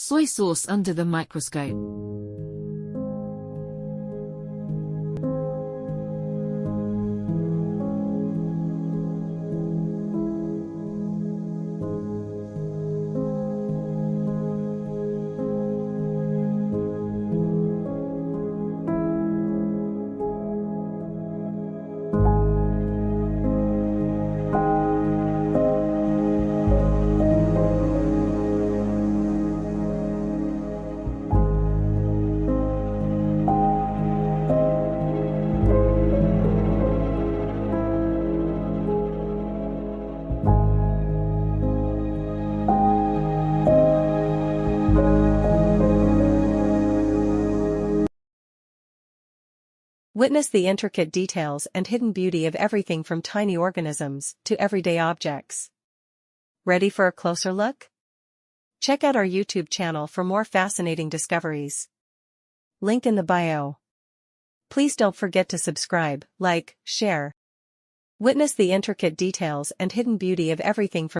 Soy sauce under the microscope. Witness the intricate details and hidden beauty of everything from tiny organisms to everyday objects. Ready for a closer look? Check out our YouTube channel for more fascinating discoveries. Link in the bio. Please don't forget to subscribe, like, share. Witness the intricate details and hidden beauty of everything from